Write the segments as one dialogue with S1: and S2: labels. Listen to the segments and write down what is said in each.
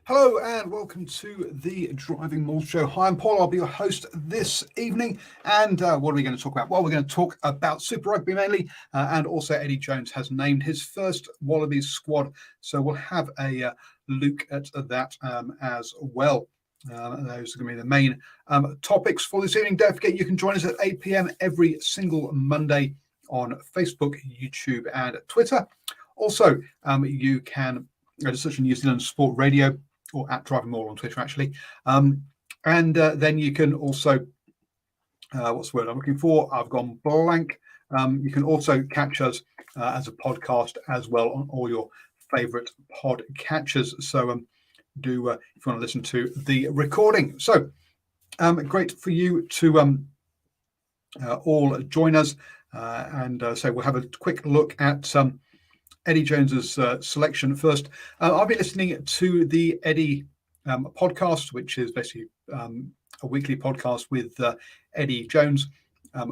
S1: Hello and welcome to the DrivingMaul show. Hi, I'm Paul. I'll be your host this evening. And what are we going to talk about? Well, we're going to talk about Super Rugby mainly, and also Eddie Jones has named his first Wallabies squad. So we'll have a look at that as well. Those are going to be the main topics for this evening. Don't forget, you can join us at 8 p.m. every single Monday on Facebook, YouTube, and Twitter. Also, you can go to search New Zealand Sport Radio, or at DrivingMaul on Twitter, actually. And then you can also, what's the word I'm looking for? I've gone blank. You can also catch us as a podcast as well on all your favourite pod catchers. So do, if you want to listen to the recording. So great for you to all join us. So we'll have a quick look at Eddie Jones's selection first. I've been listening to the Eddie podcast, which is basically a weekly podcast with Eddie Jones,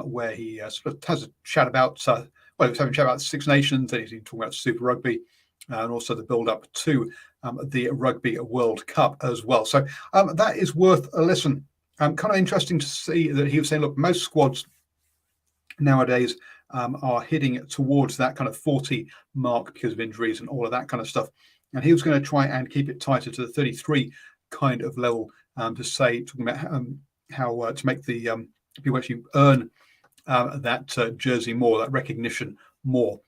S1: where he sort of has a chat about, he was having a chat about Six Nations, and he's been talking about Super Rugby, and also the build-up to the Rugby World Cup as well. So that is worth a listen. Kind of interesting to see that he was saying, look, most squads nowadays are hitting towards that kind of 40 mark because of injuries and all of that kind of stuff. And he was going to try and keep it tighter to the 33 kind of level talking about how to make the people actually earn that jersey more, that recognition more.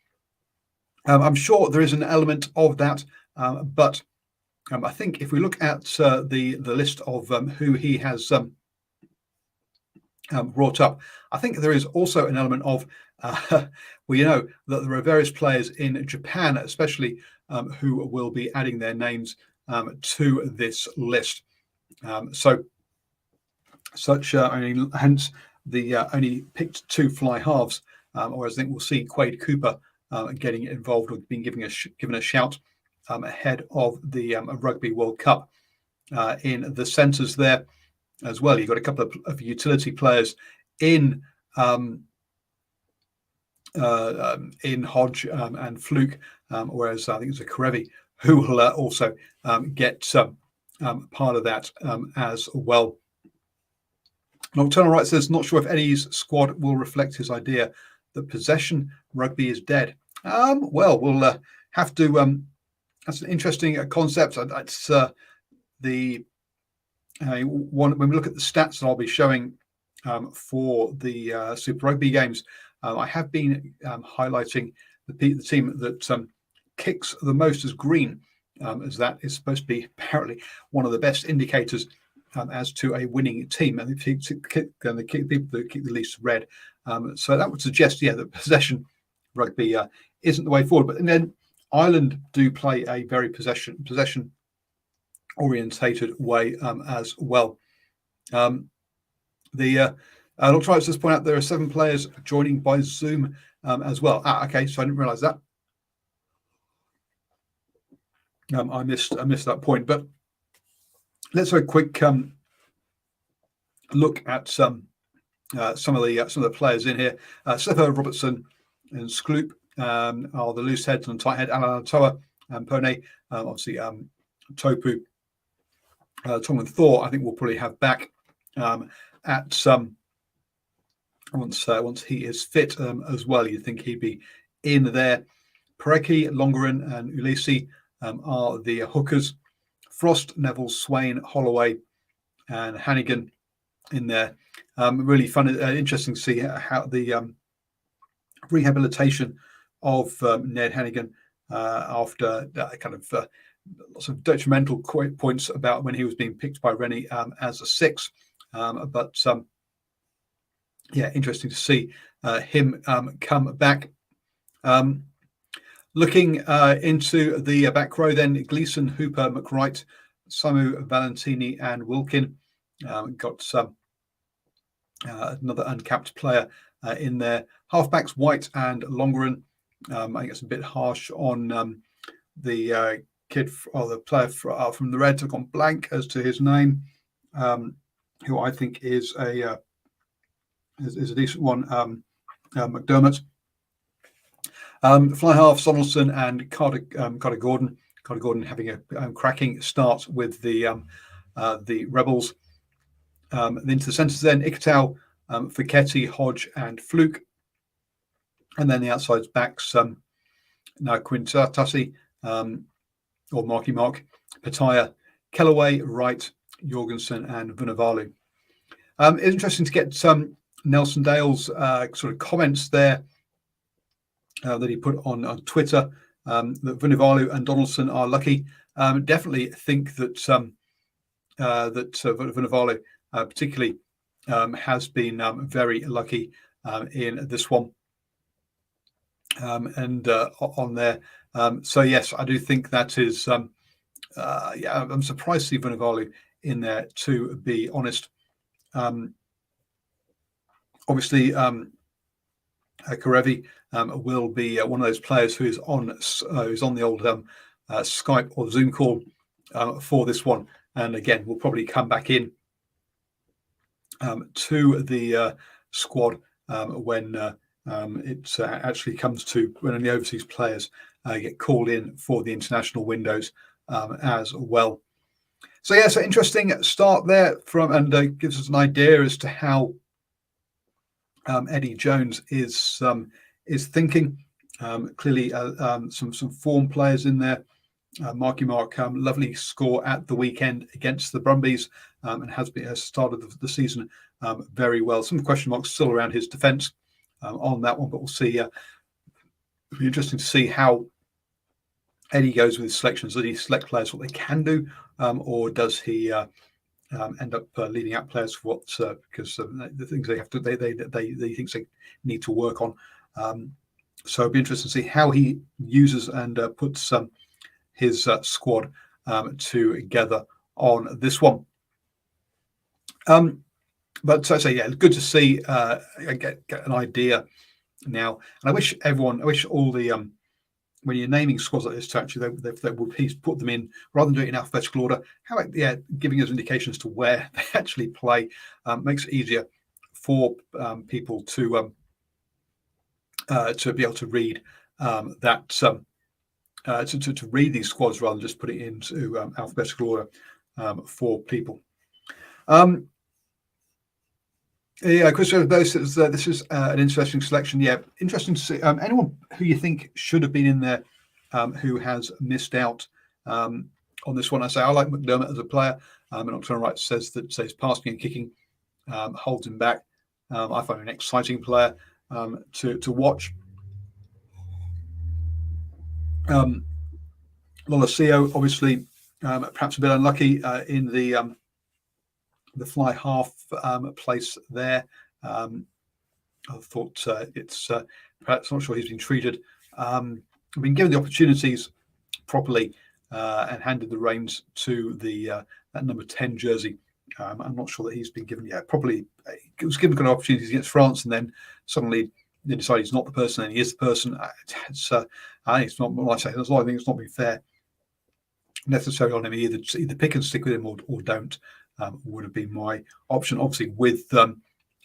S1: I'm sure there is an element of that, but I think if we look at the list of who he has brought up, I think there is also an element of we know that there are various players in Japan, especially, who will be adding their names to this list. Hence the only picked two fly halves, whereas I think we'll see Quade Cooper getting involved with being given a shout ahead of the Rugby World Cup in the centres there as well. You've got a couple of utility players in Hodge and Fluke, whereas I think it's a Karevi who will also get part of that as well. Nocturnal Right says, not sure if Eddie's squad will reflect his idea that possession rugby is dead. Well, we'll have to. That's an interesting concept. That's the one when we look at the stats that I'll be showing for the Super Rugby games. I have been highlighting the team that kicks the most as green, as that is supposed to be apparently one of the best indicators as to a winning team. And the people that kick the least red. So that would suggest, that possession rugby isn't the way forward. But then Ireland do play a very possession orientated way as well. I'll try to just point out there are 7 players joining by Zoom as well. Okay, so I didn't realise that. I missed that point, but let's have a quick look at some of the players in here. Seppo Robertson and Skloop are the loose heads, and tight head Alan Toa and Pone. Obviously, Topu, Tom and Thor, I think we'll probably have back at once he is fit as well. You'd think he'd be in there. Parecki, Longerin, and Ulisi are the hookers. Frost, Neville, Swain, Holloway, and Hannigan in there. Really fun, interesting to see how the rehabilitation of Ned Hannigan after kind of lots of detrimental points about when he was being picked by Rennie as a 6. Interesting to see him come back. Looking into the back row, then Gleeson, Hooper, McWright, Samu, Valentini, and Wilkin. Got another uncapped player in there. Halfbacks, White and Longerin. I think it's a bit harsh on the kid or the player from the Reds. I've gone blank as to his name, who I think is a decent one. McDermott. Fly half, Sonelson and Carter Gordon. Carter Gordon having a cracking start with the Rebels. Into the centres then, Ikitau, Fiketti, Hodge and Fluke. And then the outside backs, now Quintatasi, or Marky Mark, Pataya, Kellaway, Wright, Jorgensen and Vunivalu. It's interesting to get Nelson Dale's sort of comments there that he put on Twitter, that Vunivalu and Donaldson are lucky. Definitely think that Vunivalu particularly has been very lucky in this one. And on there. So yes, I do think that is. Yeah, I'm surprised to see Vunivalu in there, to be honest. Obviously, Karevi will be one of those players who's on the old Skype or Zoom call for this one, and again, we'll probably come back in to the squad when it actually comes to when the overseas players get called in for the international windows as well. So yeah, so interesting start there from, and gives us an idea as to how Eddie Jones is thinking. Clearly, some form players in there. Marky Mark, lovely score at the weekend against the Brumbies, and has started the season very well. Some question marks still around his defence on that one, but we'll see. It'll be interesting to see how Eddie goes with his selections. Does he select players what they can do, or does he end up leading out players for what because the things they have to they think they need to work on. So it'll be interesting to see how he uses and puts his squad together on this one. But so yeah, good to see. Get an idea now, and I wish all the when you're naming squads like this, to actually they would please put them in rather than doing it in alphabetical order. How about giving us indications to where they actually play makes it easier for people to be able to read that to read these squads rather than just put it into alphabetical order for people. Yeah, Chris, this is an interesting selection. Yeah, interesting to see anyone who you think should have been in there who has missed out on this one. I like McDermott as a player. And Oxford Wright says passing and kicking holds him back. I find him an exciting player to watch. Lolosio, obviously, perhaps a bit unlucky in the fly half place there. I thought it's perhaps not sure he's been treated. Been given the opportunities properly and handed the reins to that number 10 jersey. I'm not sure that he's been given probably. He was given kind of opportunities against France, and then suddenly they decide he's not the person, and he is the person. It's not. Like I say, there's a lot of things not being fair necessarily on him. Either pick and stick with him or don't. Would have been my option. Obviously, with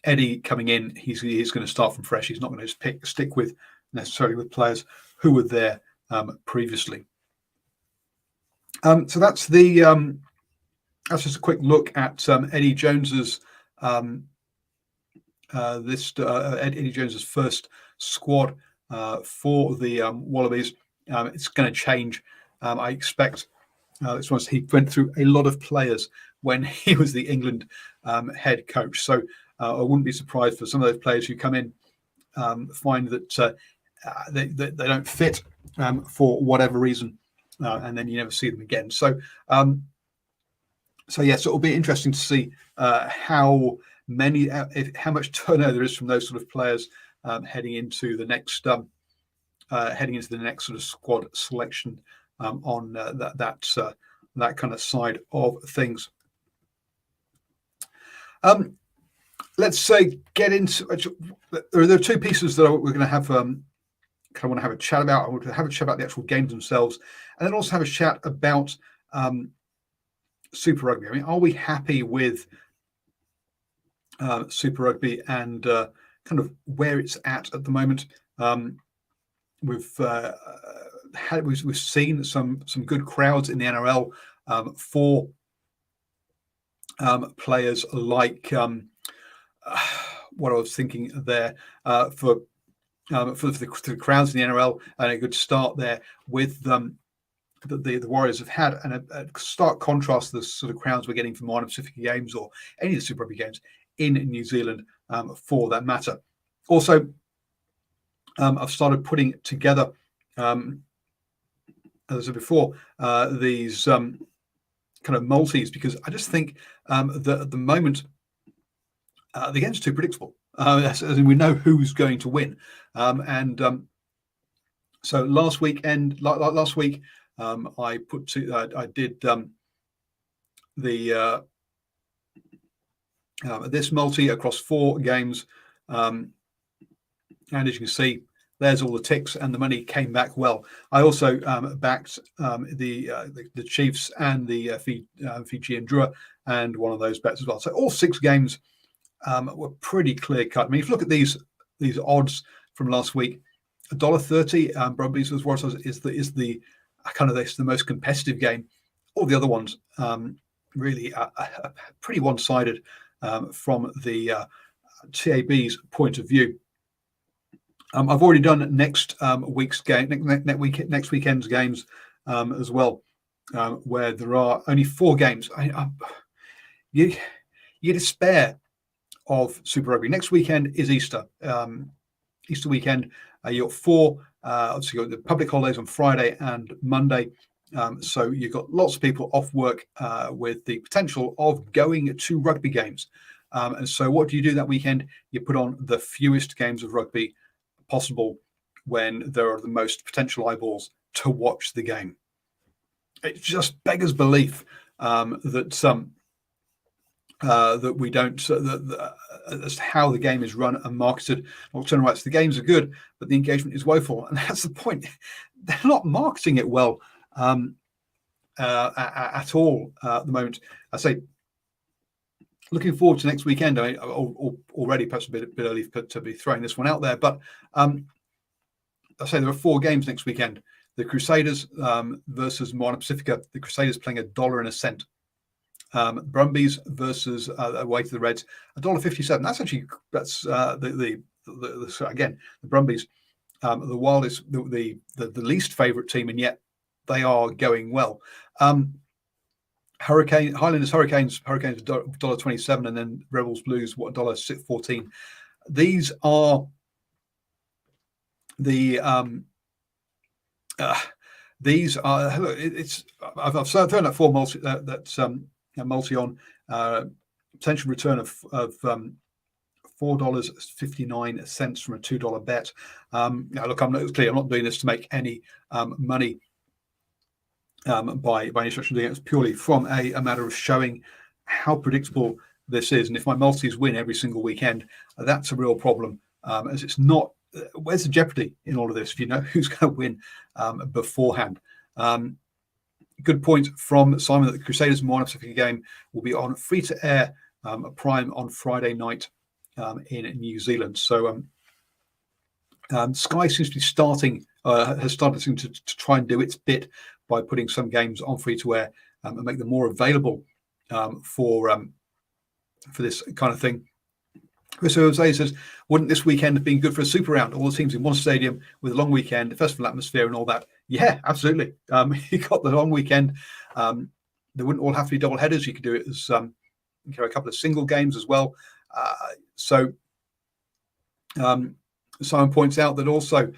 S1: Eddie coming in, he's going to start from fresh. He's not going to stick with necessarily with players who were there previously. So that's just a quick look at Eddie Jones's Eddie Jones's first squad for the Wallabies. It's going to change. I expect. This was he went through a lot of players when he was the England head coach. So I wouldn't be surprised for some of those players who come in find that they don't fit for whatever reason, and then you never see them again. So yes, it'll be interesting to see how much turnover there is from those sort of players heading into the next sort of squad selection on that kind of side of things. Let's say get into. There are two pieces that we're going to have. Kind of want to have a chat about. I want to have a chat about the actual games themselves, and then also have a chat about Super Rugby. I mean, are we happy with Super Rugby and kind of where it's at the moment? With we've seen some good crowds in the NRL for players like what I was thinking there for the crowds in the NRL, and a good start there with the Warriors have had, and a stark contrast to the sort of crowds we're getting from Minor Pacific games or any of the Super Rugby games in New Zealand, for that matter. Also, I've started putting together, as I said before, these kind of multis, because I just think that at the moment the game's too predictable. As in, we know who's going to win, so last week, I did this multi across 4 games, and as you can see, there's all the ticks, and the money came back well. I also backed the Chiefs and the Fiji and Drua, and one of those bets as well. So all 6 games were pretty clear cut. I mean, if you look at these odds from last week, $1.30 Brumbies was what is the kind of the most competitive game. All the other ones really pretty one-sided from the TAB's point of view. I've already done next week's game, next weekend's games as well, where there are only 4 games. You despair of Super Rugby. Next weekend is Easter. Easter weekend. You've got 4. Obviously, you've got the public holidays on Friday and Monday. So you've got lots of people off work with the potential of going to rugby games. And so what do you do that weekend? You put on the fewest games of rugby possible when there are the most potential eyeballs to watch the game. It just beggars belief that we don't, as to how the game is run and marketed. Alternative rights, the games are good, but the engagement is woeful, and that's the point. They're not marketing it well at all at the moment. I say, looking forward to next weekend. I mean, already perhaps a bit early to be throwing this one out there, but I say there are 4 games next weekend. The Crusaders versus Moana Pacifica. The Crusaders playing $1.01. Brumbies versus away to the Reds, $1.57. That's again, the Brumbies, the wildest, the least favourite team, and yet they are going well. Highlanders Hurricanes $1.27, and then Rebels Blues $1.14. These are the I've thrown that 4 multi multi on potential return of $4.59 from a $2 bet. Now look, I'm not doing this to make any money by any stretch of doing it. It's purely from a matter of showing how predictable this is. And if my multis win every single weekend, that's a real problem, as it's not. Where's the jeopardy in all of this if you know who's going to win beforehand? Good point from Simon that the Crusaders and Moana Pacific game will be on free to air Prime on Friday night in New Zealand. So Sky seems to be has started to try and do its bit by putting some games on free to air and make them more available for this kind of thing. Chris Jose says, wouldn't this weekend have been good for a super round? All the teams in one stadium with a long weekend, festival atmosphere and all that. Yeah, absolutely. You got the long weekend. They wouldn't all have to be double headers. You could do it as a couple of single games as well. Simon points out that also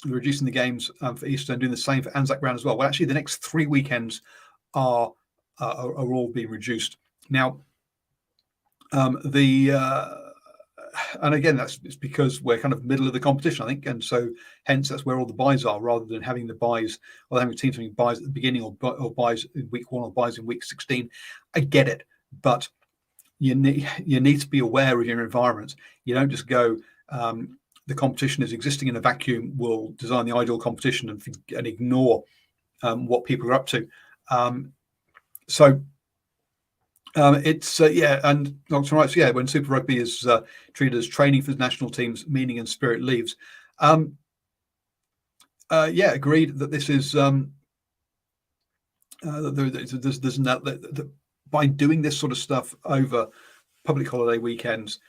S1: reducing the games for Easter and doing the same for Anzac Round as well. Well, actually, the next 3 weekends are all being reduced. Now, and again, it's because we're kind of middle of the competition, I think, and so hence that's where all the buys are, rather than having the buys or having teams having buys at the beginning or buys in week 1 or buys in week 16. I get it, but you need to be aware of your environment. You don't just go. The competition is existing in a vacuum. We'll design the ideal competition and ignore what people are up to. It's and Dr. Wright, when Super Rugby is treated as training for the national teams, meaning and spirit leaves. yeah, agreed that this is there's by doing this sort of stuff over public holiday weekends,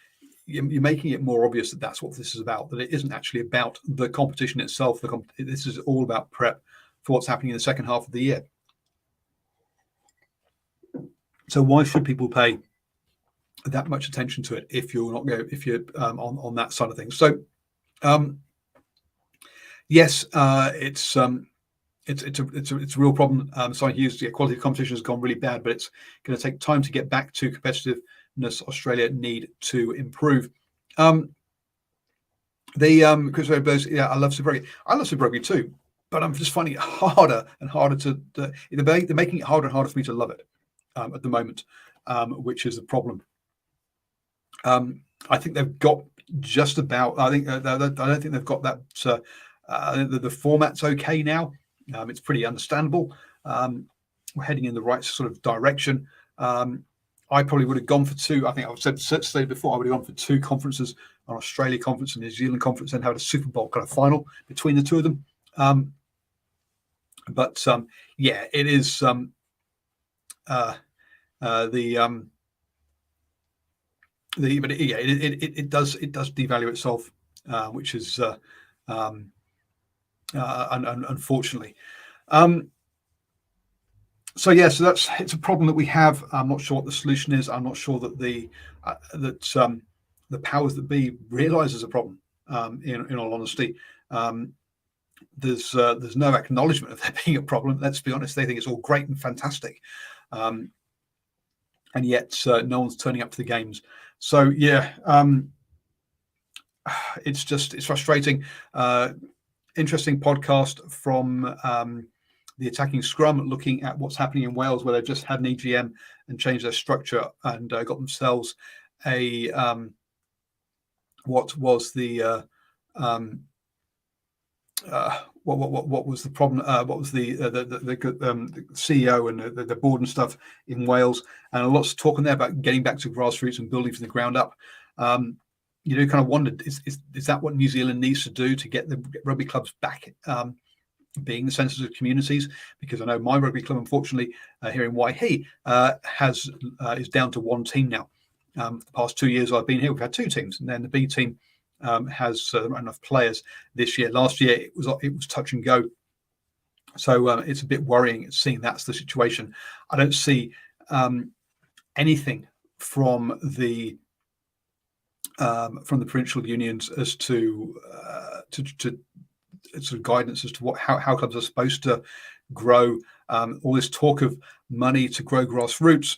S1: you're making it more obvious that that's what this is about. That it isn't actually about the competition itself. This is all about prep for what's happening in the second half of the year. So why should people pay that much attention to it if you're not going if you're on that side of things? So yes, it's a real problem. Simon Hughes, the quality of competition has gone really bad, but it's going to take time to get back to competitiveness. Australia need to improve. Chris Rose, yeah, I love Super Rugby. I love Super Rugby too, but I'm just finding it harder and harder they're making it harder and harder for me to love it at the moment, which is the problem. I think they've got just about. I don't think they've got that. The format's okay now. It's pretty understandable. We're heading in the right sort of direction. I probably would have gone for two. I think I've said before, I would have gone for two conferences, an Australia conference and New Zealand conference, and had a Super Bowl kind of final between the two of them. But yeah, it is it does devalue itself, which is unfortunately. So yeah, so it's a problem that we have. I'm not sure what the solution is. I'm not sure that the powers that be realise there's a problem. In all honesty, there's no acknowledgement of there being a problem. Let's be honest; they think it's all great and fantastic, and yet no one's turning up to the games. So yeah, it's frustrating. Interesting podcast from the Attacking Scrum, looking at what's happening in Wales, where they've just had an EGM and changed their structure and got themselves a what was the what was the problem? What was the CEO and the board and stuff in Wales, and a lot's talking there about getting back to grassroots and building from the ground up. You know, kind of wondered, is that what New Zealand needs to do to get the rugby clubs back being the centres of communities? Because I know my rugby club, unfortunately, here in Waihi, is down to one team now. For the past 2 years I've been here, we've had two teams, and then the B team has enough players this year. Last year it was touch and go, so it's a bit worrying seeing that's the situation. I don't see anything from the provincial unions as to sort of guidance as to how clubs are supposed to grow. All this talk of money to grow grassroots,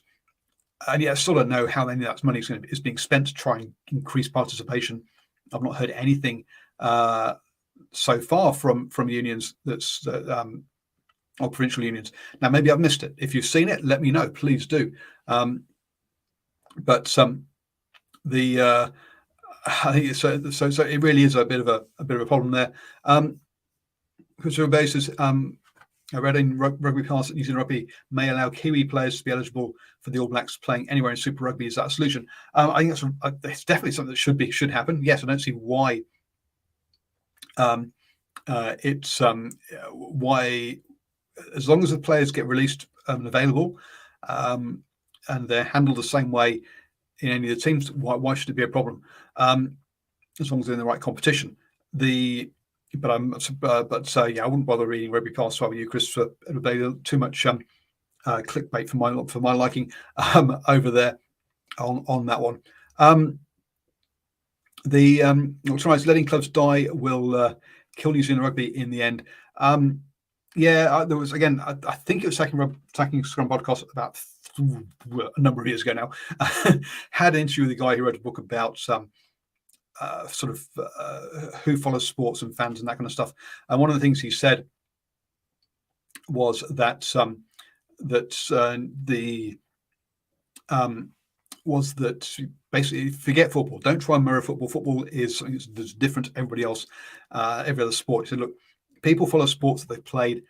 S1: and yet I still don't know how any of that money is being spent to try and increase participation. I've not heard anything so far from unions or provincial unions. Now maybe I've missed it. If you've seen it, let me know. Please do. But I think so it really is a bit of a problem there. Because on basis, I read in Rugby Pass that New Zealand Rugby may allow Kiwi players to be eligible for the All Blacks playing anywhere in Super Rugby. Is that a solution? I think it's definitely something that should happen. Yes, I don't see why. Why, as long as the players get released and available, and they're handled the same way in any of the teams, why should it be a problem? As long as they're in the right competition. Yeah, I wouldn't bother reading Rugby Pass if I were you, Chris. It'll be too much clickbait for my liking over there on that one. Letting clubs die will kill New Zealand Rugby in the end. Yeah, there was, again, I think it was Attacking Scrum podcast about a number of years ago now. Had an interview with a guy who wrote a book about who follows sports and fans and that kind of stuff. And one of the things he said was that basically forget football. Don't try and mirror football. Football is something that's different to everybody else, every other sport. He said, look, people follow sports that they've played,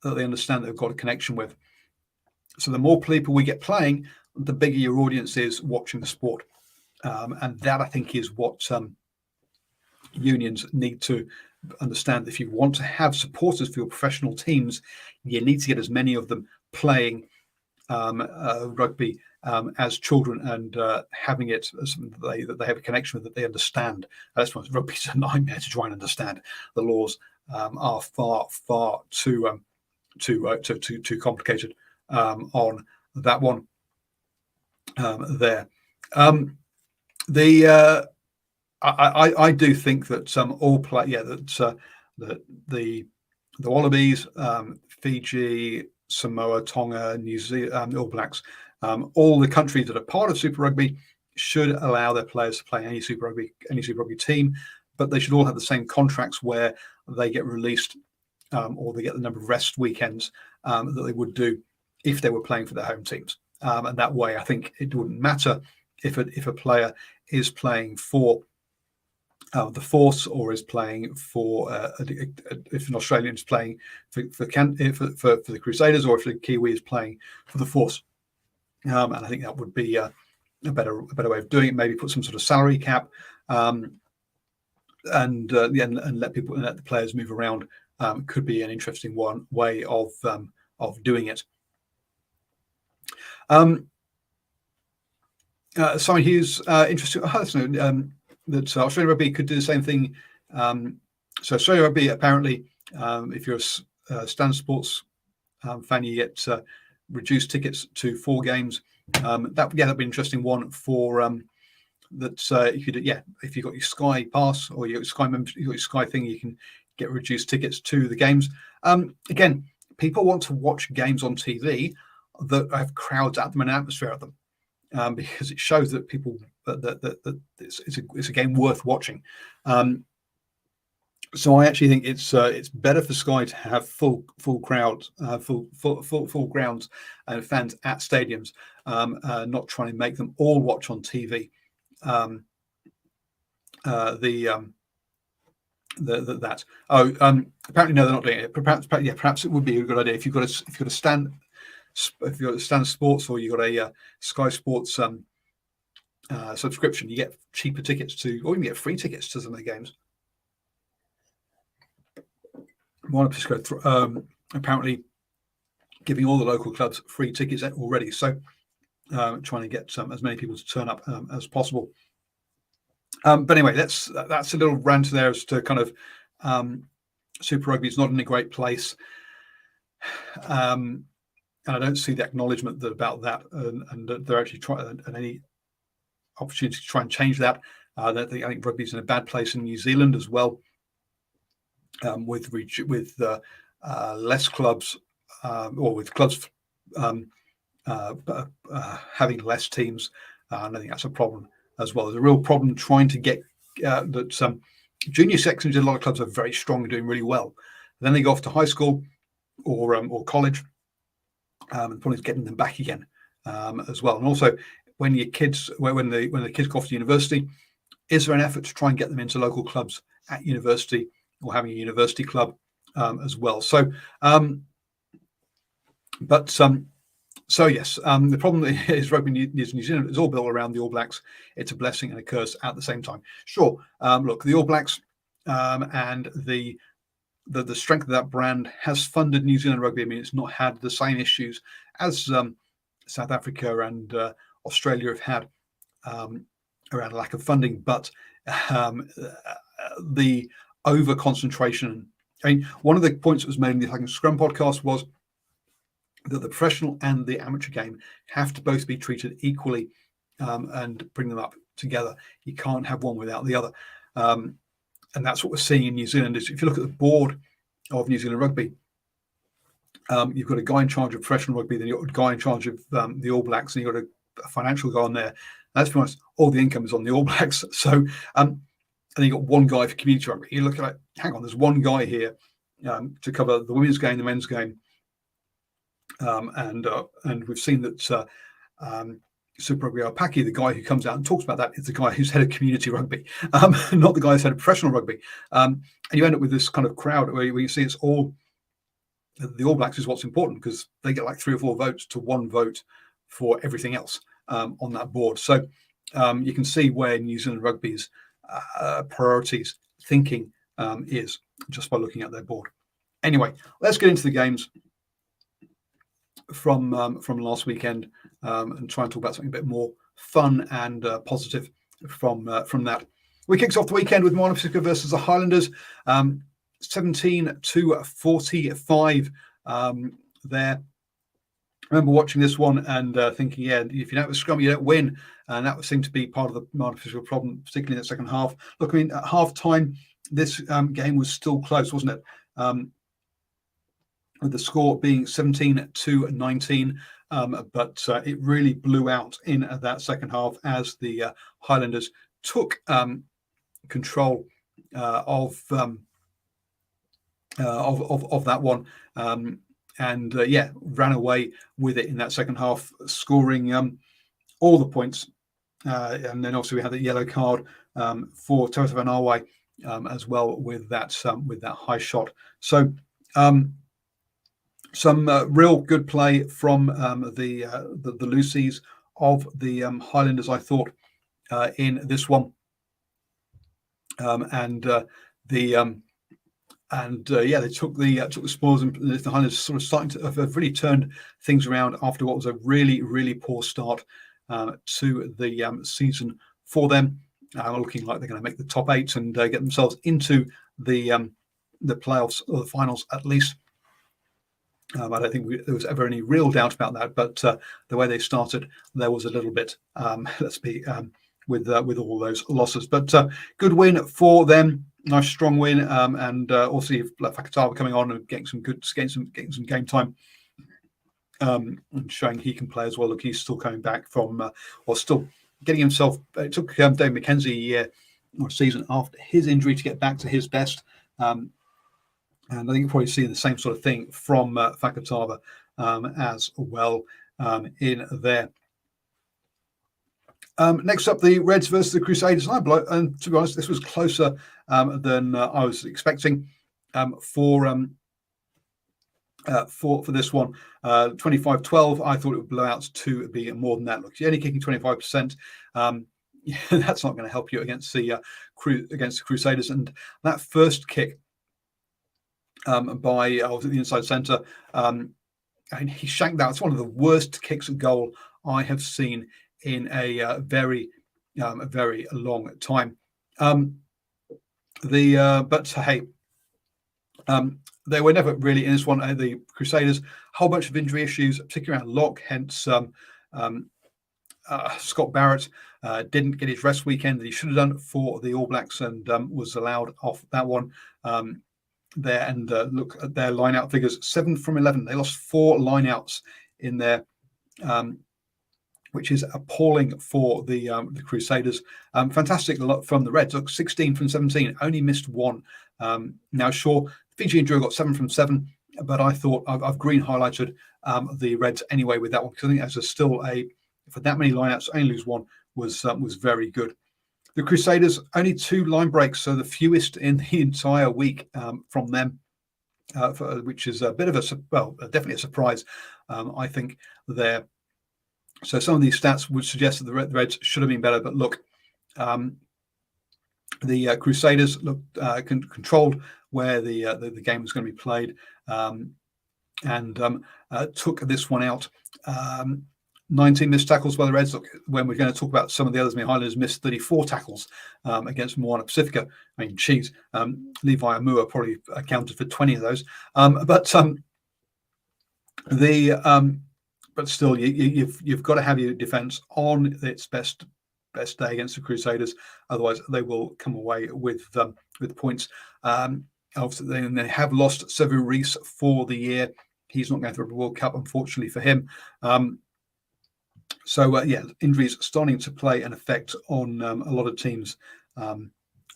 S1: that they understand, that they've got a connection with. So the more people we get playing, the bigger your audience is watching the sport. And that, I think, is what unions need to understand that if you want to have supporters for your professional teams, you need to get as many of them playing rugby as children, and having it as something that they have a connection with, that they understand. That's why rugby's a nightmare to try and understand. The laws are far too complicated on that one there. I do think that all play, that the Wallabies, Fiji, Samoa, Tonga, New Zealand, All Blacks, all the countries that are part of Super Rugby should allow their players to play any Super Rugby team, but they should all have the same contracts where they get released or they get the number of rest weekends that they would do if they were playing for their home teams. And that way, I think it wouldn't matter if a player is playing for the Force, or is playing for if an Australian is playing for the Crusaders, or if the Kiwi is playing for the Force. And I think that would be a better way of doing it. Maybe put some sort of salary cap, and let the players move around. Could be an interesting way of doing it. Simon Hughes, interesting. That Australian Rugby could do the same thing. So Australian Rugby, apparently, if you're a Stan Sports fan, you get reduced tickets to 4 games. That'd be an interesting one for you could, if you've got your Sky pass or your Sky membership, you got your Sky thing, you can get reduced tickets to the games. Again, people want to watch games on TV that have crowds at them and atmosphere at them. Because it shows that people that it's a game worth watching. So I actually think it's better for Sky to have full crowds, full grounds and fans at stadiums, not trying to make them all watch on TV. Apparently no, they're not doing it. Perhaps it would be a good idea if you've got a Stan Sports, or you've got a Sky Sports subscription, you get cheaper tickets or you can get free tickets to some of the games. Apparently giving all the local clubs free tickets already, so trying to get as many people to turn up as possible. But anyway, that's a little rant there as to kind of Super Rugby is not in a great place. And I don't see the acknowledgement about that, and they're actually trying, and any opportunity to try and change that. I think rugby's in a bad place in New Zealand as well, with less clubs, or with clubs having less teams. And I think that's a problem as well. There's a real problem trying to get that junior sections in a lot of clubs are very strong and doing really well. Then they go off to high school or college. And the problem is getting them back again as well. And also, when the kids go off to university, is there an effort to try and get them into local clubs at university, or having a university club as well? So, yes, the problem is rugby New Zealand is all built around the All Blacks. It's a blessing and a curse at the same time. Sure, look, the All Blacks and the strength of that brand has funded New Zealand rugby. I mean, it's not had the same issues as South Africa and Australia have had around lack of funding, but the over concentration. I mean, one of the points that was made in the Hacking Scrum podcast was that the professional and the amateur game have to both be treated equally and bring them up together. You can't have one without the other. And that's what we're seeing in New Zealand. Is if you look at the board of New Zealand Rugby, you've got a guy in charge of professional rugby, then you've got a guy in charge of the All Blacks, and you've got a financial guy on there. Let's be honest, all the income is on the All Blacks. So, and then you've got one guy for community rugby. You look at it, hang on, there's one guy here to cover the women's game, the men's game, and we've seen that Super Rugby Aupaki, the guy who comes out and talks about that, is the guy who's head of community rugby, not the guy who's head of professional rugby. And you end up with this kind of crowd where you see it's all the All Blacks is what's important, because they get like 3 or 4 votes to 1 vote for everything else on that board. So you can see where New Zealand Rugby's priorities thinking is. just by looking at their board. Anyway, let's get into the games from last weekend and try and talk about something a bit more fun and positive from that. We kicked off the weekend with Moana Pacifica versus the Highlanders, 17-45 there. I remember watching this one and thinking, yeah, if you don't have a scrum, you don't win. And that seemed to be part of the Moana Pacifica problem, particularly in the second half. Look, I mean, at half time, this game was still close, wasn't it? With the score being 17-19, but it really blew out in that second half as the Highlanders took control of that one, and ran away with it in that second half, scoring all the points. And then also we had the yellow card for Toto Vanawe as well with that high shot. So some real good play from the Lucies of the Highlanders, I thought, in this one, they took the spoils, and the Highlanders sort of starting to have really turned things around after what was a really poor start to the season for them. Looking like they're going to make the top 8 and get themselves into the playoffs or the finals at least. I don't think there was ever any real doubt about that, but the way they started, there was a little bit. With all those losses, but good win for them. Nice strong win, and also you've Fakatava coming on and getting some game time, and showing he can play as well. Look, he's still coming back from, or still getting himself. It took Dave McKenzie a year or a season after his injury to get back to his best. And I think you're probably seeing the same sort of thing from Fakatava as well in there. Next up, the Reds versus the Crusaders. And to be honest, this was closer than I was expecting for this one. 25-12, I thought it would blow out to be more than that. Look, you're only kicking 25%. That's not going to help you against the Crusaders. And that first kick by I was at the inside centre. And he shanked that. It's one of the worst kicks at goal I have seen in a very long time. But hey, they were never really in this one. The Crusaders, a whole bunch of injury issues, particularly around lock. Hence, Scott Barrett didn't get his rest weekend that he should have done for the All Blacks, and was allowed off that one. There, and look at their line-out figures: 7 from 11. They lost 4 line-outs in there, which is appalling for the Crusaders. Fantastic from the Reds. Look, 16 from 17, only missed 1. Now, sure, Fiji and Drew got 7 from 7, but I thought I've green highlighted the Reds anyway with that one, because I think there's still for that many lineouts, only lose 1 was very good. The Crusaders, only 2 line breaks, so the fewest in the entire week from them, which is a bit of definitely a surprise, I think, there. So some of these stats would suggest that the Reds should have been better, but look, the Crusaders controlled where the game was going to be played, and took this one out. 19 missed tackles by the Reds. Look, when we're going to talk about some of the others, Highlanders missed 34 tackles against Moana Pacifica. I mean, geez, Levi Amua probably accounted for 20 of those. But still, you've got to have your defence on its best day against the Crusaders. Otherwise, they will come away with points. Obviously, they have lost Sevu Reece for the year. He's not going through the World Cup, unfortunately for him. Injuries starting to play an effect on a lot of teams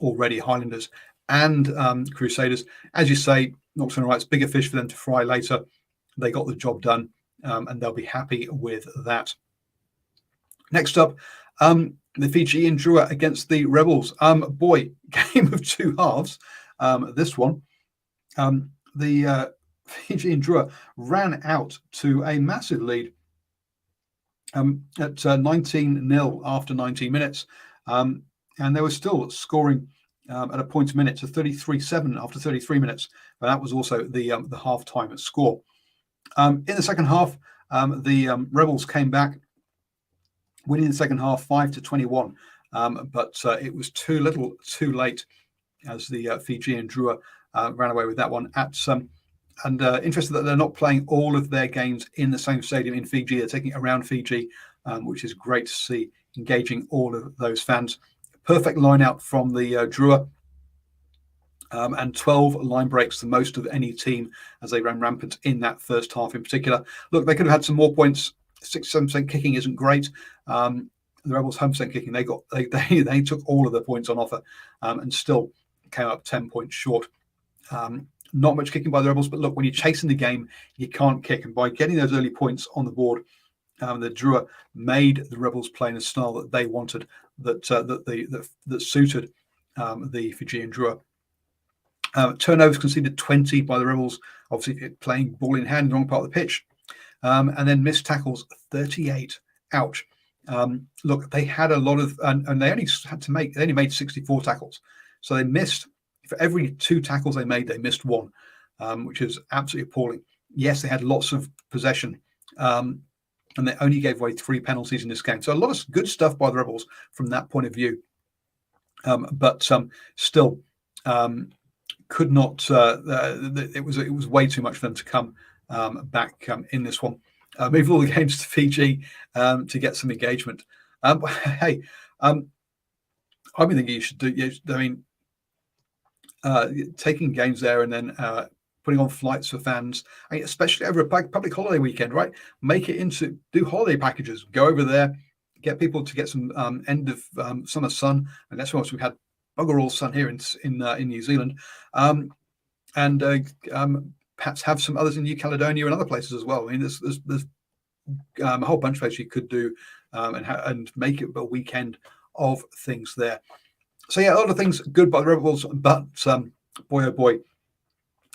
S1: already, Highlanders and Crusaders. As you say, Knox and Wright's bigger fish for them to fry later. They got the job done, and they'll be happy with that. Next up, the Fijian Drua against the Rebels. Game of 2 halves. This one, the Fijian Drua ran out to a massive lead at 19-0 after 19 minutes, and they were still scoring at a point a minute to 33-7 after 33 minutes. But that was also the half-time score. In the second half, the Rebels came back, winning the second half 5-21. But it was too little, too late, as the Fijian Drua ran away with that one. And interested that they're not playing all of their games in the same stadium in Fiji. They're taking it around Fiji, which is great to see, engaging all of those fans. Perfect line out from the Drua. And 12 line breaks, the most of any team, as they ran rampant in that first half in particular. Look, they could have had some more points. 6-7% kicking isn't great. The Rebels' home percent kicking, they took all of the points on offer, and still came up 10 points short. Not much kicking by the Rebels, but look, when you're chasing the game, you can't kick. And by getting those early points on the board, the Drua made the Rebels play in a style that they wanted, that suited the Fijian Drua. Turnovers conceded 20 by the Rebels, obviously playing ball in hand in the wrong part of the pitch. And then missed tackles 38. Ouch. Look, they had a lot of, and they only made 64 tackles. So they missed, for every 2 tackles they missed 1, which is absolutely appalling. Yes, they had lots of possession, and they only gave away 3 penalties in this game. So a lot of good stuff by the Rebels from that point of view. But still, could not. It was way too much for them to come back in this one. Move all the games to Fiji to get some engagement. Hey, I've been thinking you should do. I mean, taking games there and then putting on flights for fans, especially over a public holiday weekend, right? Make it do holiday packages. Go over there, get people to get some end of summer sun, and that's what we've had bugger all sun here in New Zealand, and perhaps have some others in New Caledonia and other places as well. I mean, there's a whole bunch of places you could do and make it a weekend of things there. So yeah, a lot of things good by the Rebels, but boy oh boy,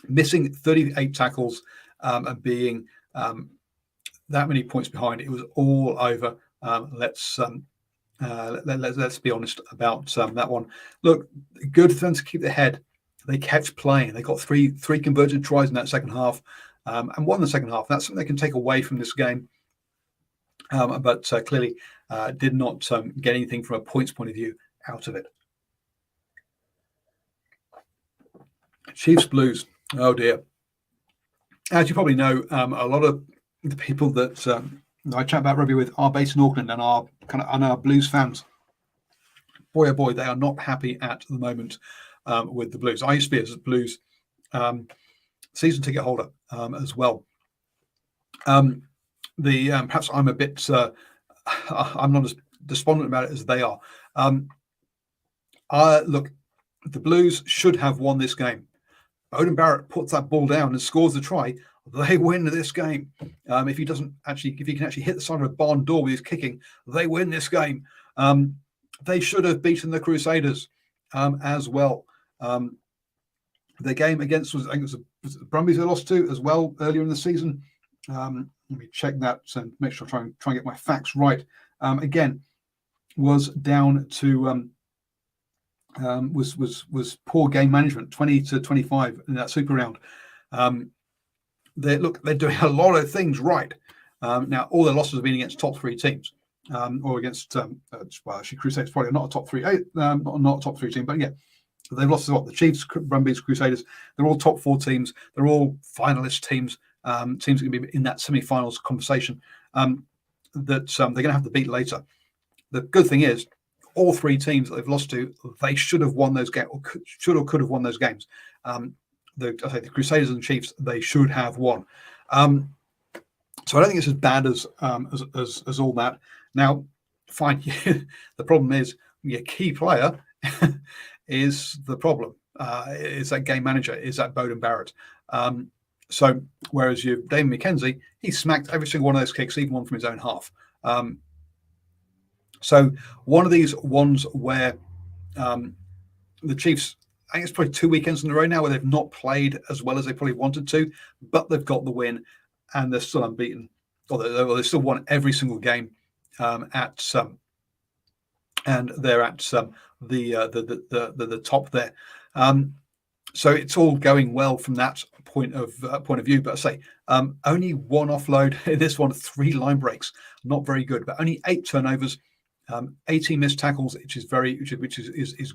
S1: missing 38 tackles and being that many points behind, it was all over. Let's be honest about that one. Look, good for them to keep their head. They kept playing. They got three converted tries in that second half, and won the second half. That's something they can take away from this game. But clearly did not get anything from a points point of view out of it. Chiefs Blues. Oh dear. As you probably know, a lot of the people that I chat about rugby with are based in Auckland and are our Blues fans. Boy oh boy, they are not happy at the moment with the Blues. I used to be a Blues season ticket holder as well. Perhaps I'm a bit. I'm not as despondent about it as they are. Look, the Blues should have won this game. Beauden Barrett puts that ball down and scores the try. They win this game. If he can actually hit the side of a barn door with his kicking, they win this game. They should have beaten the Crusaders as well. The game against I think it was the Brumbies they lost to as well earlier in the season. Let me check that and make sure I try and get my facts right. Again, was down to was poor game management, 20-25 in that Super round. They're doing a lot of things right. Now, all their losses have been against top 3 teams, or against actually Crusaders probably not a top 3, not a top 3 team, but yeah, they've lost to the Chiefs, Brumbies, Crusaders. They're all top 4 teams. They're all finalist teams. Teams that can be in that semi-finals conversation that they're going to have to beat later. The good thing is, all 3 teams that they've lost to, they should have won those games, or could have won those games. The Crusaders and Chiefs, they should have won. So I don't think it's as bad as all that. Now, fine. The problem is your key player is the problem. Is that game manager? Is that Beauden Barrett? So whereas you Damon McKenzie, he smacked every single one of those kicks, even one from his own half. So one of these ones where the Chiefs, I think it's probably 2 weekends in a row now where they've not played as well as they probably wanted to, but they've got the win and they're still unbeaten. Or they still won every single game and they're at the top there. So it's all going well from that point of view. But I say only one offload in this one, 3 line breaks, not very good. But only 8 turnovers, 18 missed tackles, which is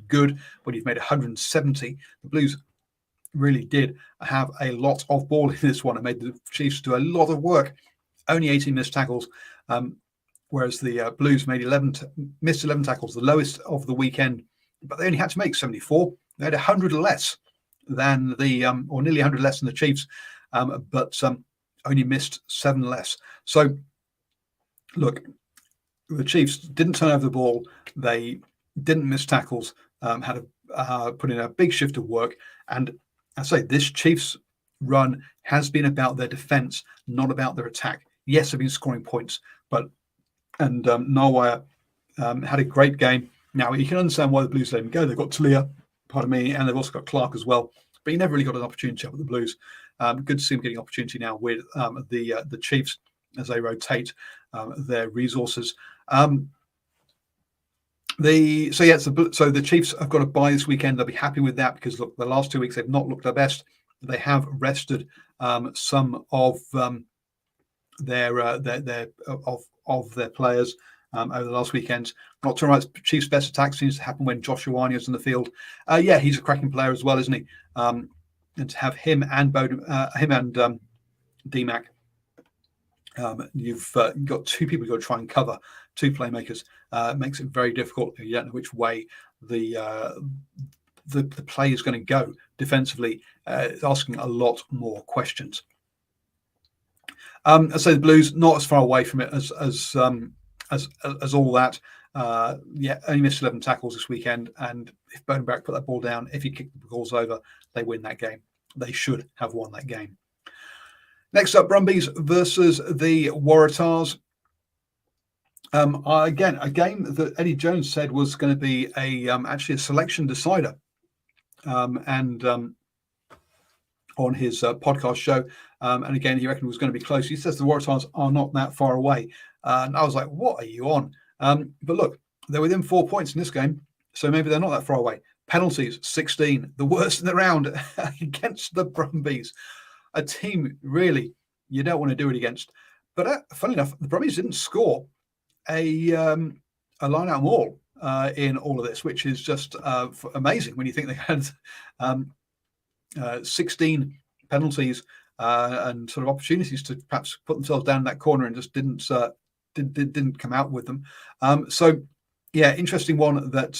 S1: good when you've made 170. The Blues really did have a lot of ball in this one and made the Chiefs do a lot of work. Only 18 missed tackles, whereas the Blues made missed 11 tackles, the lowest of the weekend. But they only had to make 74. They had 100 less than or nearly 100 less than the Chiefs, but only missed 7 less. So, look, the Chiefs didn't turn over the ball. They didn't miss tackles. Had put in a big shift of work. And I say this Chiefs run has been about their defence, not about their attack. Yes, they've been scoring points, and Narwhal had a great game. Now you can understand why the Blues let him go. They've got Talia, and they've also got Clark as well. But he never really got an opportunity up with the Blues. Good to see him getting opportunity now with the Chiefs as they rotate their resources. So the Chiefs have got a bye this weekend. They'll be happy with that because look, the last 2 weeks they've not looked their best. They have rested some of their players over the last weekend. Not to write, Chiefs' best attack seems to happen when Josh Ioane is in the field. He's a cracking player as well, isn't he? And to have him and DMAC, you've got 2 people who've got to try and cover 2 playmakers. Makes it very difficult. You don't know which way the play is going to go defensively. It's asking a lot more questions. I say the Blues not as far away from it as all that. Only missed 11 tackles this weekend, and if Bonenbach put that ball down, if he kicked the balls over, they win that game. They should have won that game. Next up, Brumbies versus the Waratahs. Again, a game that Eddie Jones said was going to be actually a selection decider, on his podcast show. And again, he reckoned it was going to be close. He says the Waratahs are not that far away. And I was like, what are you on? But look, they're within 4 points in this game, so maybe they're not that far away. Penalties, 16, the worst in the round against the Brumbies. A team, really, you don't want to do it against. But funny enough, the Brumbies didn't score a line-out maul in all of this, which is just amazing when you think they had 16 penalties and sort of opportunities to perhaps put themselves down in that corner and just didn't come out with them. Interesting one. That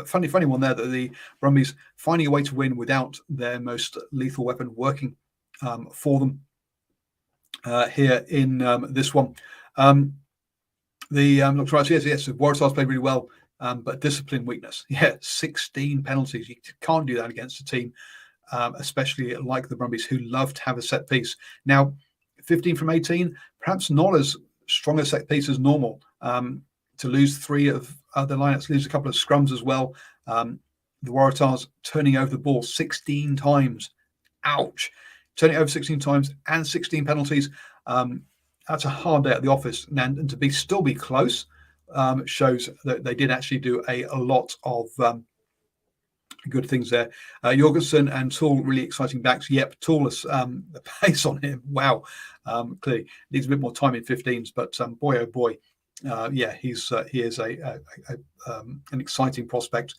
S1: funny one there, that the Brumbies finding a way to win without their most lethal weapon working for them here in this one. Looks right. Yes, the Waratahs played really well, but discipline weakness. 16 penalties. You can't do that against a team, especially like the Brumbies, who love to have a set piece. Now, 15 from 18, perhaps not as strong a set piece as normal. To lose 3 of the lineups, lose a couple of scrums as well. The Waratahs turning over the ball 16 times. Ouch. Turning it over 16 times and 16 penalties. That's a hard day at the office. And to still be close shows that they did actually do a lot of good things there. Jorgensen and Toole, really exciting backs. Yep, Toole is the pace on him. Wow. Clearly needs a bit more time in 15s, but boy, oh boy. He is an exciting prospect.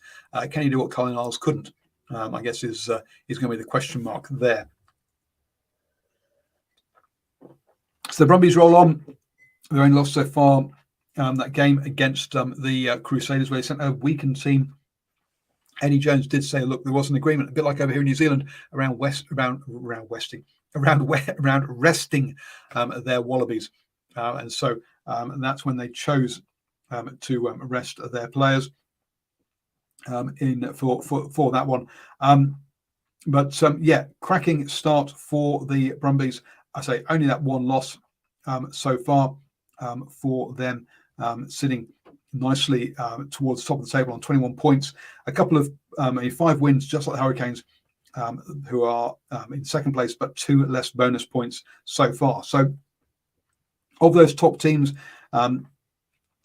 S1: Can he do what Colin Isles couldn't? I guess is going to be the question mark there. So the Brumbies roll on. They're only lost so far. That game against the Crusaders, where they sent a weakened team. Eddie Jones did say, look, there was an agreement, a bit like over here in New Zealand, around resting their Wallabies. And so that's when they chose to rest their players for that one. Cracking start for the Brumbies. I say only that one loss so far for them, sitting nicely towards the top of the table on 21 points. A couple of 5 wins, just like the Hurricanes, who are in second place, but 2 less bonus points so far. So of those top teams,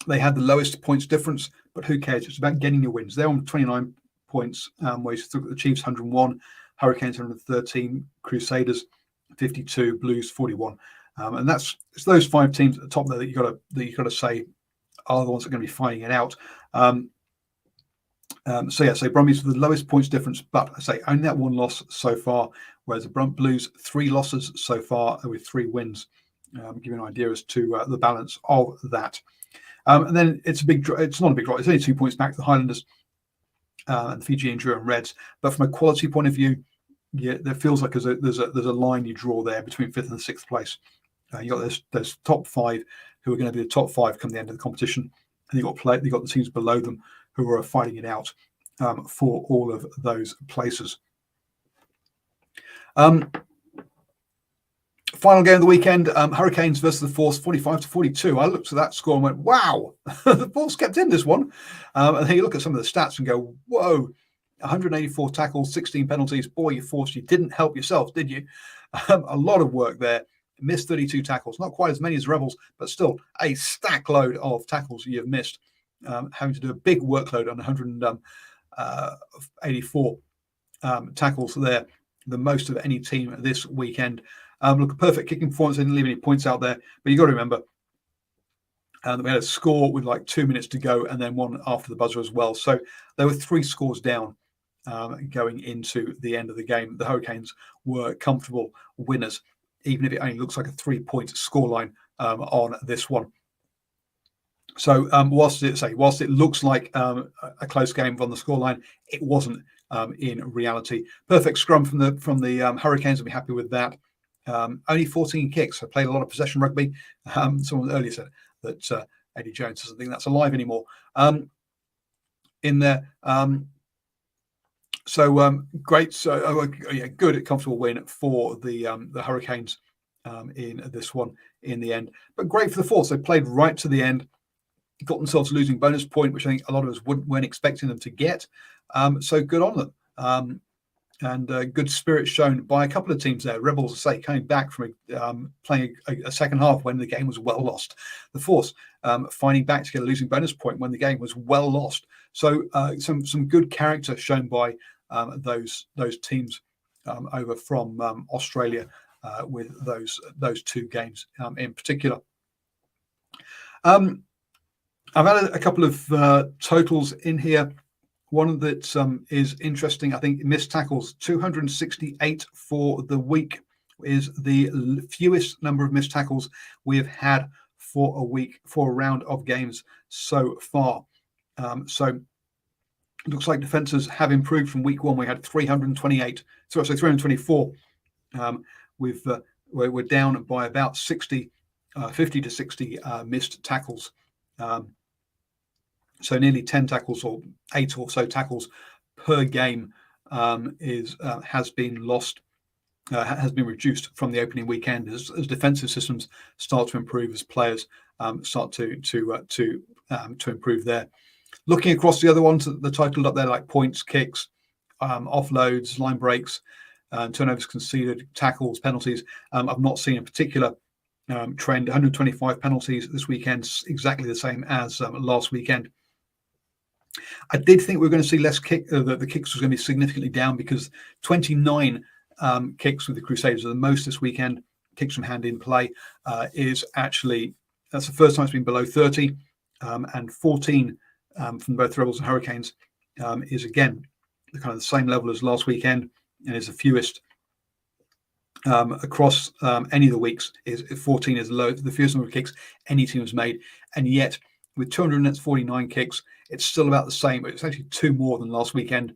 S1: they had the lowest points difference but who cares? It's about getting your wins. They're on 29 points, where you look at the Chiefs 101, Hurricanes 113, Crusaders 52, Blues 41, and it's those 5 teams at the top there that you got to say are the ones that are going to be fighting it out. So Brumbies with the lowest points difference, but I say only that 1 loss so far, whereas the Blues 3 losses so far with 3 wins. Give you an idea as to the balance of that. And then it's not a big drop. It's only 2 points back to the Highlanders and the Fijian Drua and Reds. But from a quality point of view, yeah, there feels like there's a line you draw there between 5th and 6th place. You got those top 5 who are going to be the top 5 come the end of the competition, and you got the teams below them who are fighting it out for all of those places. Final game of the weekend, Hurricanes versus the Force, 45-42. I looked at that score and went, wow, the Force kept in this one. And then you look at some of the stats and go, whoa, 184 tackles, 16 penalties. Boy, you Force, you didn't help yourself, did you? A lot of work there. Missed 32 tackles, not quite as many as Rebels, but still a stack load of tackles you've missed. Having to do a big workload on 184 tackles there, the most of any team this weekend. Look, a perfect kicking performance. They didn't leave any points out there, but you've got to remember we had a score with like 2 minutes to go and then one after the buzzer as well. So there were 3 scores down going into the end of the game. The Hurricanes were comfortable winners, even if it only looks like a 3-point scoreline on this one. So whilst it looks like a close game on the scoreline, it wasn't in reality. Perfect scrum from the Hurricanes. I'll be happy with that. Only 14 kicks. I played a lot of possession rugby. Someone earlier said that Eddie Jones doesn't think that's alive anymore. In there. Great. So good, comfortable win for the Hurricanes in this one in the end. But great for the Force. They played right to the end. Got themselves a losing bonus point, which I think a lot of us weren't expecting them to get. So good on them. And good spirit shown by a couple of teams there. Rebels, I say, coming back from playing a second half when the game was well lost. The Force finding back to get a losing bonus point when the game was well lost. So some good character shown by those teams over from Australia with those 2 games in particular. I've had a couple of totals in here. One that is interesting, I think, missed tackles, 268 for the week is the fewest number of missed tackles we have had for a week, for a round of games so far. So it looks like defences have improved from week 1. We had 324. We're down by about 50 to 60 missed tackles. So nearly 10 tackles or 8 or so tackles per game has been lost, has been reduced from the opening weekend as defensive systems start to improve, as players start to improve there. Looking across the other ones, the titled up there, like points, kicks, offloads, line breaks, turnovers conceded, tackles, penalties. I've not seen a particular trend. 125 penalties this weekend, exactly the same as last weekend. I did think we were going to see less kick. The kicks was going to be significantly down because 29 kicks with the Crusaders are the most this weekend. Kicks from hand in play is actually, that's the first time it's been below 30, and 14 from both Rebels and Hurricanes is again the kind of the same level as last weekend, and is the fewest across any of the weeks. Is 14 is the fewest number of kicks any team has made, and yet with 249 kicks, it's still about the same, but it's actually 2 more than last weekend.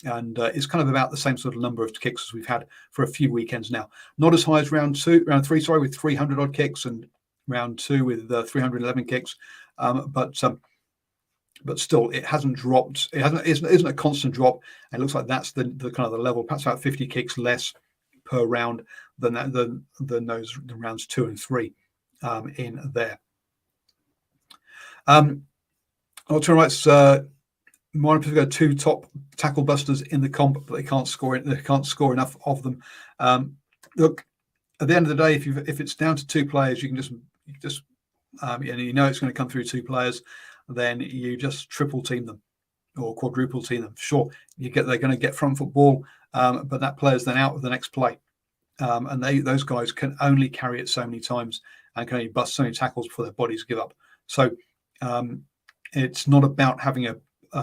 S1: And it's kind of about the same sort of number of kicks as we've had for a few weekends now. Not as high as round 3, with 300 odd kicks, and round 2 with 311 kicks. But still, it hasn't dropped. It isn't a constant drop. It looks like that's the kind of the level, perhaps about 50 kicks less per round than those rounds 2 and 3 in there. Ultra-rights, Moana Pacific 2 top tackle busters in the comp, but they can't score enough of them. Look, at the end of the day, if it's down to 2 players, you can just you know it's going to come through 2 players. then you just triple team them or quadruple team them. Sure, they're going to get front football, but that player's then out of the next play. And those guys can only carry it so many times and can only bust so many tackles before their bodies give up. So it's not about having a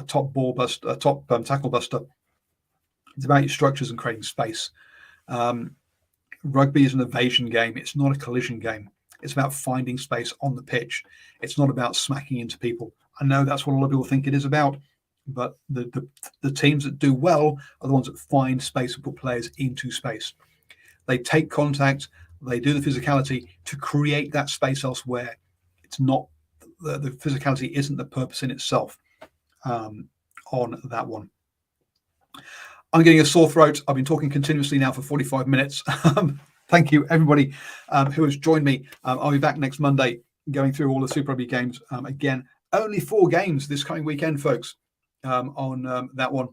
S1: top ball bust, a top tackle buster. It's about your structures and creating space. Rugby is an evasion game. It's not a collision game. It's about finding space on the pitch. It's not about smacking into people. I know that's what a lot of people think it is about, but the teams that do well are the ones that find space and put players into space. They take contact. They do the physicality to create that space elsewhere. It's not the physicality isn't the purpose in itself on that one. I'm getting a sore throat. I've been talking continuously now for 45 minutes. Thank you, everybody who has joined me. I'll be back next Monday going through all the Super Rugby games. Again, only 4 games this coming weekend, folks, on that one.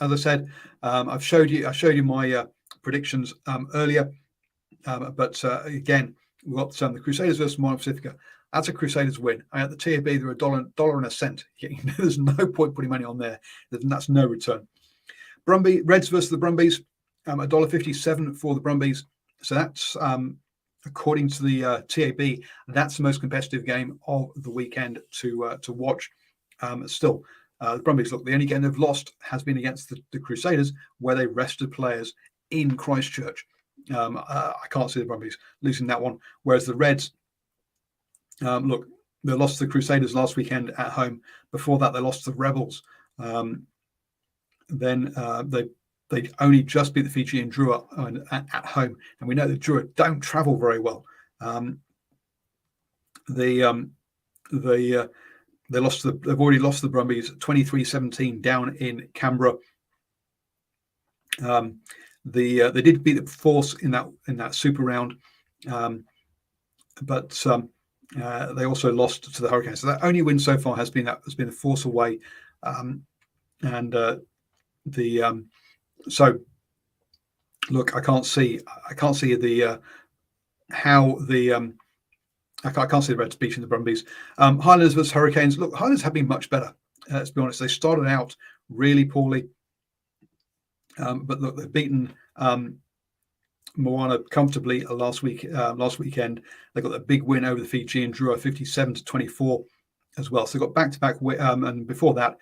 S1: As I said, I showed you my predictions earlier, but again, we've got the Crusaders versus Moana Pacifica. That's a Crusaders win. At the TAB, they're $1 and a cent. There's no point putting money on there. That's no return. Reds versus the Brumbies, $1.57 for the Brumbies. So that's according to the TAB, that's the most competitive game of the weekend to watch. Still, the Brumbies, look, the only game they've lost has been against the Crusaders, where they rested players in Christchurch. I can't see the Brumbies losing that one. Whereas the Reds, look, they lost to the Crusaders last weekend at home. Before that, they lost to the Rebels. Then they only just beat the Fijian Drua at home, and we know the Drua don't travel very well. They've already lost the Brumbies 23-17 down in Canberra. They did beat the Force in that Super round, but they also lost to the Hurricanes. So that only win so far has been the Force away, so look, I can't see the I can't see the Reds beating the Brumbies. Highlanders versus Hurricanes. Look, Highlanders have been much better. Let's be honest. They started out really poorly, but look, they've beaten Moana comfortably last weekend. They got a big win over the Fijian Drua, 57-24 as well. So they got back-to-back, and before that,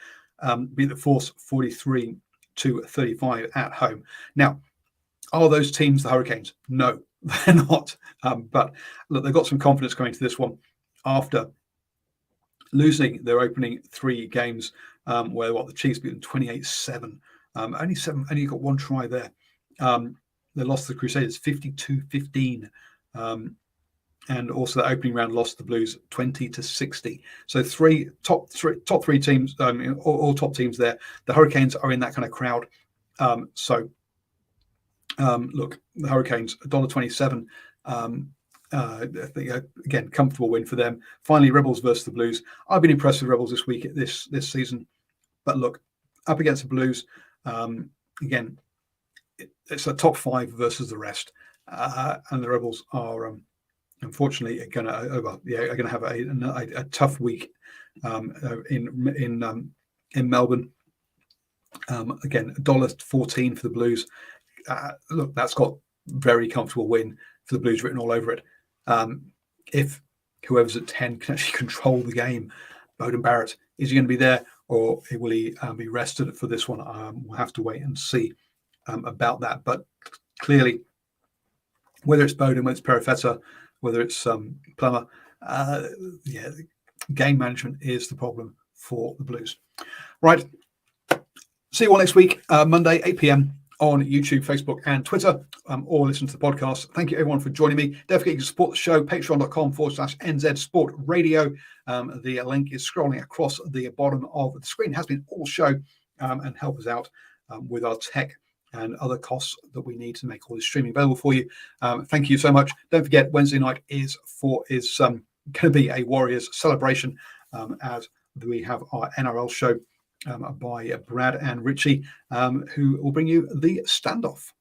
S1: beat the Force 43-35 at home. Now, are those teams the Hurricanes? No, they're not. But look, they've got some confidence going to this one after losing their opening 3 games, where the Chiefs beat them 28-7. Only got 1 try there. They lost to the Crusaders 52-15. And also the opening round lost to the Blues 20-60. So top three teams, all top teams there. The Hurricanes are in that kind of crowd. Look, the Hurricanes $1.27. Again, comfortable win for them. Finally, Rebels versus the Blues. I've been impressed with Rebels this week, this season. But look, up against the Blues, again, it's a top 5 versus the rest, and the Rebels are unfortunately going to have a tough week in Melbourne. Again, $1.14 for the Blues. Look, that's got very comfortable win for the Blues written all over it. If whoever's at 10 can actually control the game, Beauden Barrett, is he going to be there, or will he be rested for this one? We'll have to wait and see about that. But clearly, whether it's Beauden, whether it's Perifetta, whether it's Plummer, game management is the problem for the Blues. Right. See you all next week, Monday, 8 p.m. on YouTube, Facebook, and Twitter, or listen to the podcast. Thank you, everyone, for joining me. Don't forget you can support the show, patreon.com/NZ Sport Radio. The link is scrolling across the bottom of the screen. It has been all show, and help us out with our tech and other costs that we need to make all this streaming available for you. Thank you so much. Don't forget, Wednesday night is going to be a Warriors celebration, as we have our NRL show by Brad and Richie, who will bring you the standoff.